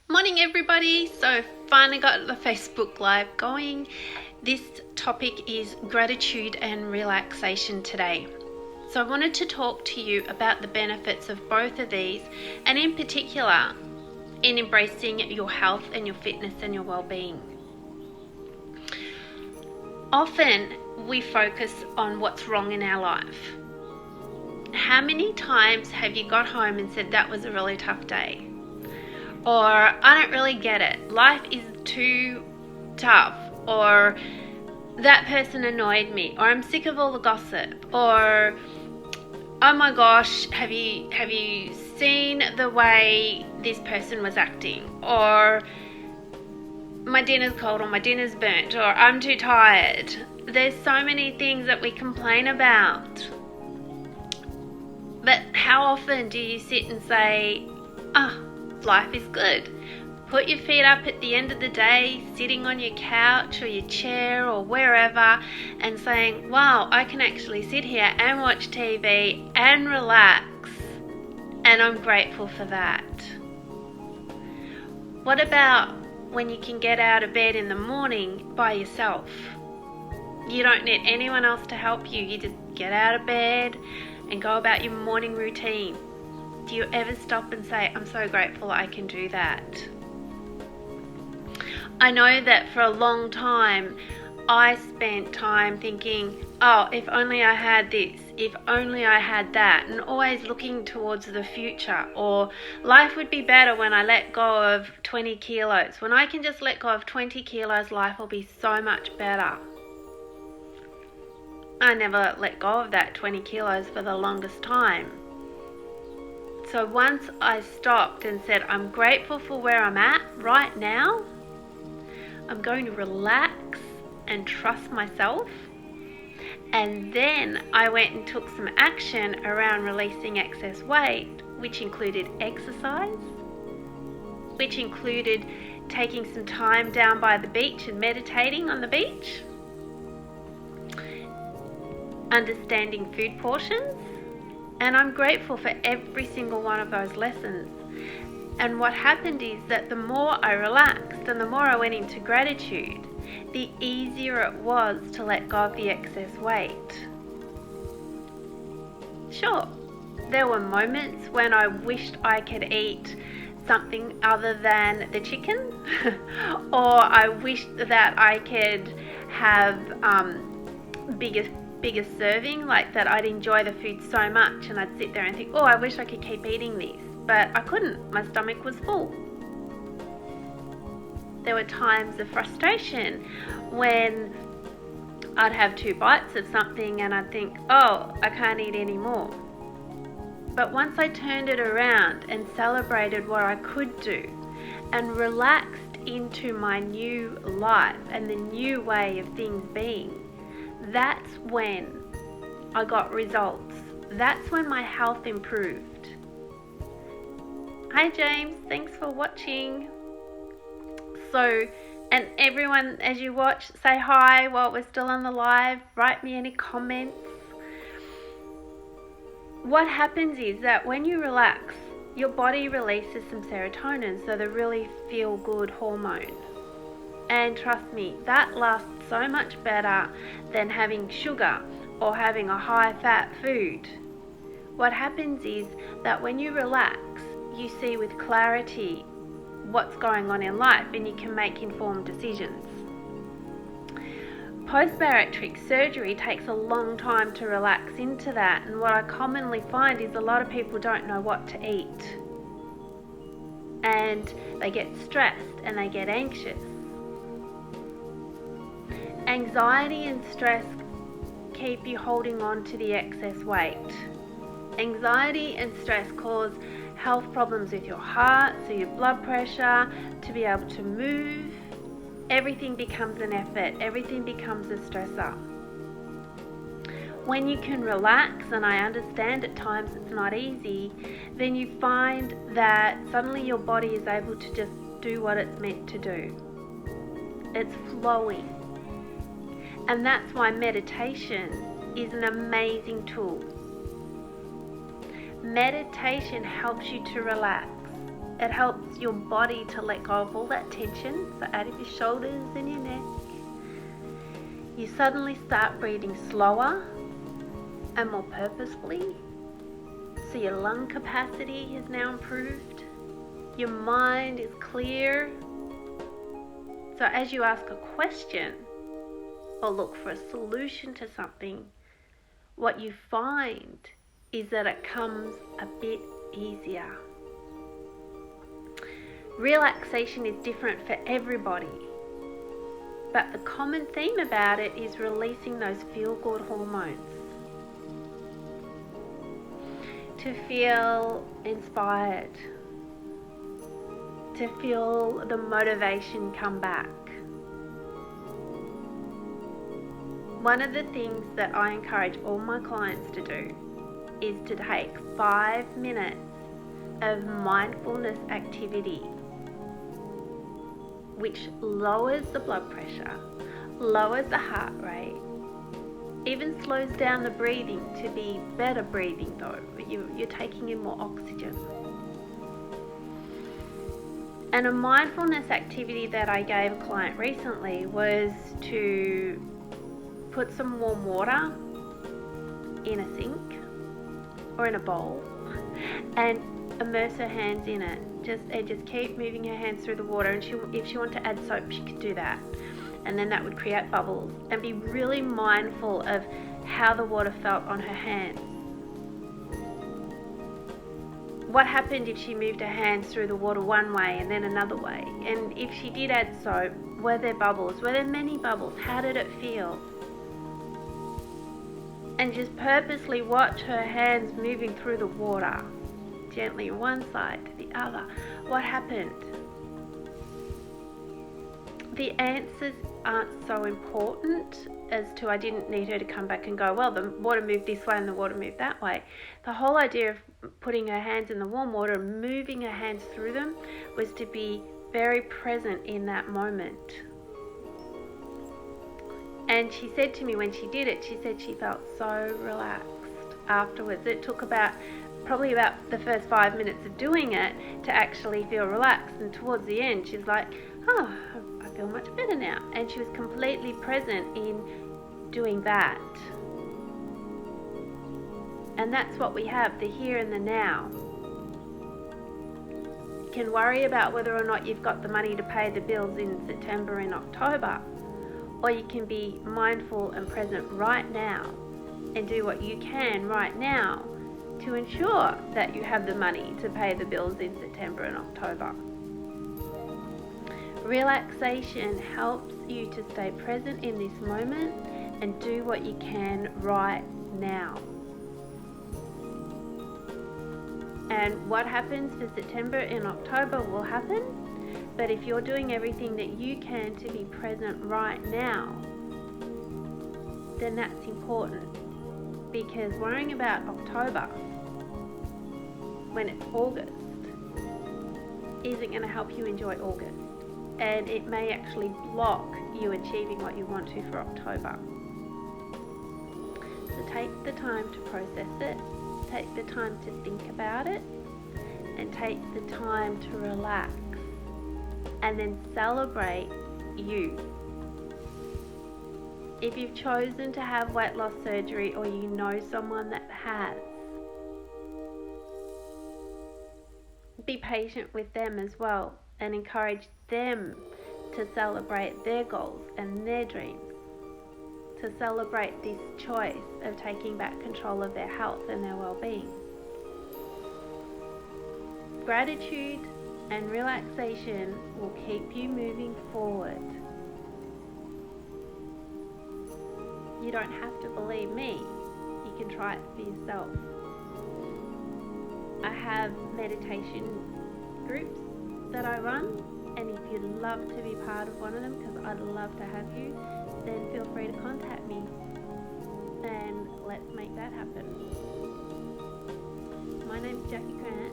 Morning everybody. So finally got the Facebook Live going. This topic is gratitude and relaxation today. So I wanted to talk to you about the benefits of both of these, and in particular in embracing your health and your fitness and your well-being. Often we focus on what's wrong in our life. How many times have you got home and said that was a really tough day? Or I don't really get it, life is too tough, or that person annoyed me, or I'm sick of all the gossip, or oh my gosh, have you seen the way this person was acting, or my dinner's cold, or my dinner's burnt, or I'm too tired. There's so many things that we complain about. But how often do you sit and say, life is good? Put your feet up at the end of the day, sitting on your couch or your chair or wherever, and saying, wow, I can actually sit here and watch TV and relax, and I'm grateful for that. What about when you can get out of bed in the morning by yourself? You don't need anyone else to help you. You just get out of bed and go about your morning routine. Do you ever stop and say, I'm so grateful I can do that? I know that for a long time, I spent time thinking, if only I had this, if only I had that, and always looking towards the future, or life would be better when I let go of 20 kilos. When I can just let go of 20 kilos, life will be so much better. I never let go of that 20 kilos for the longest time. So once I stopped and said, I'm grateful for where I'm at right now, I'm going to relax and trust myself. And then I went and took some action around releasing excess weight, which included exercise, which included taking some time down by the beach and meditating on the beach, understanding food portions. And I'm grateful for every single one of those lessons. And what happened is that the more I relaxed and the more I went into gratitude, the easier it was to let go of the excess weight. Sure, there were moments when I wished I could eat something other than the chicken, or I wished that I could have bigger serving, like that I'd enjoy the food so much and I'd sit there and think, I wish I could keep eating these, but I couldn't. My stomach was full. There were times of frustration when I'd have 2 bites of something and I'd think, I can't eat any more. But once I turned it around and celebrated what I could do and relaxed into my new life and the new way of things being, that's when I got results. That's when my health improved. Hi James, thanks for watching. So, and everyone, as you watch, say hi while we're still on the live. Write me any comments. What happens is that when you relax, your body releases some serotonin, so the really feel-good hormone. And trust me, that lasts so much better than having sugar or having a high-fat food. What happens is that when you relax, you see with clarity what's going on in life and you can make informed decisions. Post-bariatric surgery takes a long time to relax into that, and what I commonly find is a lot of people don't know what to eat. And they get stressed and they get anxious. Anxiety and stress keep you holding on to the excess weight. Anxiety and stress cause health problems with your heart, so your blood pressure, to be able to move. Everything becomes an effort. Everything becomes a stressor. When you can relax, and I understand at times it's not easy, then you find that suddenly your body is able to just do what it's meant to do. It's flowing. And that's why meditation is an amazing tool. Meditation helps you to relax. It helps your body to let go of all that tension, so out of your shoulders and your neck. You suddenly start breathing slower and more purposefully. So your lung capacity has now improved. Your mind is clear. So as you ask a question or look for a solution to something, what you find is that it comes a bit easier. Relaxation is different for everybody, but the common theme about it is releasing those feel-good hormones. To feel inspired, to feel the motivation come back. One of the things that I encourage all my clients to do is to take 5 minutes of mindfulness activity, which lowers the blood pressure, lowers the heart rate, even slows down the breathing to be better breathing though. You're taking in more oxygen. And a mindfulness activity that I gave a client recently was to put some warm water in a sink or in a bowl and immerse her hands in it. Just keep moving her hands through the water, and if she wanted to add soap, she could do that. And then that would create bubbles, and be really mindful of how the water felt on her hands. What happened if she moved her hands through the water one way and then another way? And if she did add soap, were there bubbles? Were there many bubbles? How did it feel? And just purposely watch her hands moving through the water, gently one side to the other. What happened? The answers aren't so important as to I didn't need her to come back and go, well, the water moved this way and the water moved that way. The whole idea of putting her hands in the warm water and moving her hands through them was to be very present in that moment. And she said to me when she did it, she said she felt so relaxed afterwards. It took probably about the first 5 minutes of doing it to actually feel relaxed. And towards the end, she was like, oh, I feel much better now. And she was completely present in doing that. And that's what we have, the here and the now. You can worry about whether or not you've got the money to pay the bills in September and October. Or you can be mindful and present right now and do what you can right now to ensure that you have the money to pay the bills in September and October. Relaxation helps you to stay present in this moment and do what you can right now. And what happens for September and October will happen. But if you're doing everything that you can to be present right now, then that's important. Because worrying about October when it's August isn't going to help you enjoy August. And it may actually block you achieving what you want to for October. So take the time to process it, take the time to think about it, and take the time to relax. And then celebrate you. If you've chosen to have weight loss surgery or you know someone that has, be patient with them as well and encourage them to celebrate their goals and their dreams, to celebrate this choice of taking back control of their health and their well-being. Gratitude and relaxation will keep you moving forward. You don't have to believe me. You can try it for yourself. I have meditation groups that I run, and if you'd love to be part of one of them, because I'd love to have you, then feel free to contact me and let's make that happen. My name's Jackie Grant.